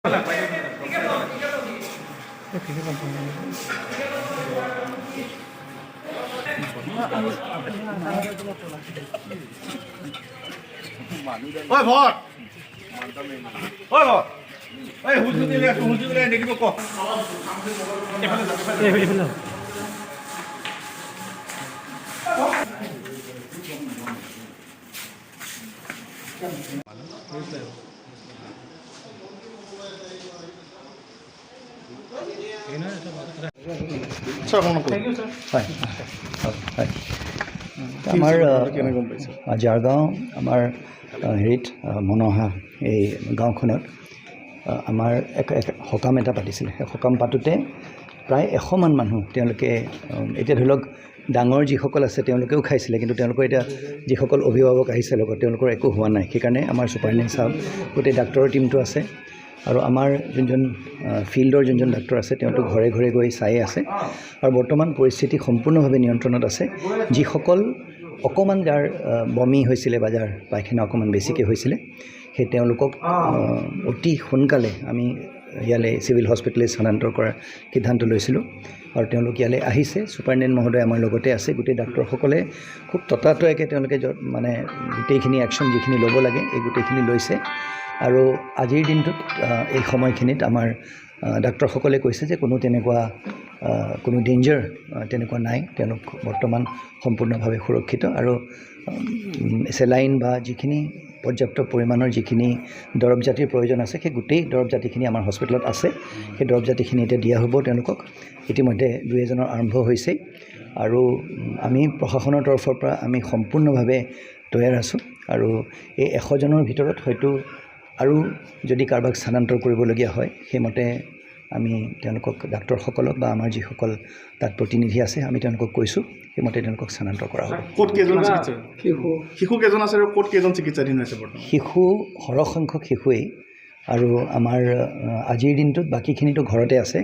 ঐ ভট ঐ ভট এই হুজুৰি লৈ আছো হুজুৰি লৈ দেখিব ক এইফালে আমাৰ জাৰগাঁও আমাৰ হেৰিত মনোহা এই গাঁওখনত আমাৰ এক সকাম এটা পাতিছিলে। সেই সকাম পাতোঁতে প্ৰায় 100 মান মানুহ তেওঁলোকে এতিয়া ধৰি লওক ডাঙৰ যিসকল আছে তেওঁলোকেও খাইছিলে, কিন্তু তেওঁলোকৰ এতিয়া যিসকল অভিভাৱক আহিছে লগত তেওঁলোকৰ একো হোৱা নাই। সেইকাৰণে আমাৰ ছুপাৰিনটেণ্ডেণ্ট ছাৰ গোটেই ডাক্তৰৰ টীমটো আছে আৰু আমাৰ যোনজন ফিল্ডৰ যোনজন ডাক্তৰ আছে তেওঁতো ঘৰে ঘৰে গৈ চাই আছে আৰু বৰ্তমান পৰিস্থিতি সম্পূৰ্ণভাৱে নিয়ন্ত্ৰণত আছে। যিসকল অকণমান যাৰ বমি হৈছিলে বা যাৰ পায়খানা অকণমান বেছিকৈ হৈছিলে সেই তেওঁলোকক অতি সোনকালে আমি ইয়ালৈ চিভিল হস্পিটেললৈ স্থানান্তৰ কৰাৰ সিদ্ধান্ত লৈছিলোঁ আৰু তেওঁলোক ইয়ালৈ আহিছে। ছুপাৰিনটেণ্ডেণ্ট মহোদয় আমাৰ লগতে আছে। গোটেই ডাক্তৰসকলে খুব ততাতৈয়াকৈ তেওঁলোকে মানে গোটেইখিনি একশ্যন যিখিনি ল'ব লাগে এই গোটেইখিনি লৈছে আৰু আজিৰ দিনটোত এই সময়খিনিত আমাৰ ডাক্তৰসকলে কৈছে যে কোনো ডেঞ্জাৰ তেনেকুৱা নাই। তেওঁলোক বৰ্তমান সম্পূৰ্ণভাৱে সুৰক্ষিত আৰু চেলাইন বা যিখিনি পৰ্যাপ্ত পৰিমাণৰ যিখিনি দৰৱ জাতিৰ প্ৰয়োজন আছে সেই গোটেই দৰৱ জাতিখিনি আমাৰ হস্পিটেলত আছে। সেই দৰৱ জাতিখিনি এতিয়া দিয়া হ'ব তেওঁলোকক। ইতিমধ্যে 2-এজনৰ আৰম্ভ হৈছে আৰু আমি প্ৰশাসনৰ তৰফৰ পৰা আমি সম্পূৰ্ণভাৱে তৈয়াৰ আছোঁ আৰু এই 100জনৰ ভিতৰত হয়তো আৰু যদি কাৰোবাক স্থানান্তৰ কৰিবলগীয়া হয় সেইমতে আমি তেওঁলোকক ডাক্তৰসকলক বা আমাৰ যিসকল তাত প্ৰতিনিধি আছে আমি তেওঁলোকক কৈছোঁ সেইমতে তেওঁলোকক স্থানান্তৰ কৰা হ'ব। ক'ত কেইজন চিকিৎসক শিশু কেইজন আছে আৰু ক'ত কেইজন চিকিৎসাধীন হৈছে বৰ্তমান? শিশু সৰহ সংখ্যক শিশুৱেই আৰু আমাৰ আজিৰ দিনটোত বাকীখিনিতো ঘৰতে আছে।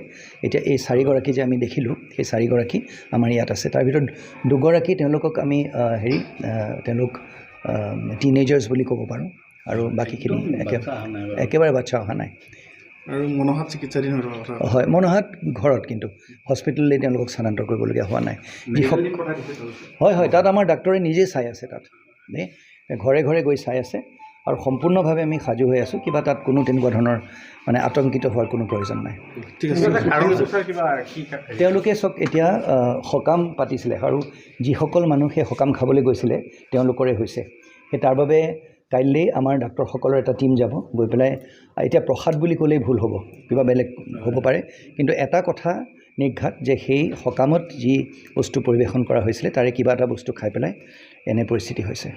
এতিয়া এই 4গৰাকী যে আমি দেখিলোঁ সেই 4গৰাকী আমাৰ ইয়াত আছে। তাৰ ভিতৰত 2গৰাকী তেওঁলোকক আমি তেওঁলোক টিনেজাৰ্ছ বুলি ক'ব পাৰোঁ আৰু বাকীখিনি একেবাৰে বাচ্চা অহা নাই। আৰু মনোহাত চিকিৎসাধীন হয়, মনোহাত ঘৰত, কিন্তু হস্পিটেললৈ তেওঁলোকক স্থানান্তৰ কৰিবলগীয়া হোৱা নাই। হয়, তাত আমাৰ ডাক্তৰে নিজে চাই আছে। তাত ঘৰে ঘৰে গৈ চাই আছে আৰু সম্পূৰ্ণভাৱে আমি সাজু হৈ আছোঁ। কিবা তাত কোনো তেনেকুৱা ধৰণৰ মানে আতংকিত হোৱাৰ কোনো প্ৰয়োজন নাই। তেওঁলোকে চব এতিয়া সকাম পাতিছিলে আৰু যিসকল মানুহ সেই সকাম খাবলৈ গৈছিলে তেওঁলোকৰে হৈছে। সেই তাৰ বাবে কাইলৈ আমাৰ ডাক্তৰসকলৰ এটা টীম যাব, গৈ পেলাই এতিয়া প্ৰসাদ বুলি ক'লেই ভুল হ'ব, কিবা বেলেগ হ'ব পাৰে, কিন্তু এটা কথা নিৰ্ঘাত যে সেই সকামত যি বস্তু পৰিৱেশন কৰা হৈছিলে তাৰে কিবা এটা বস্তু খাই পেলাই এনে পৰিস্থিতি হৈছে।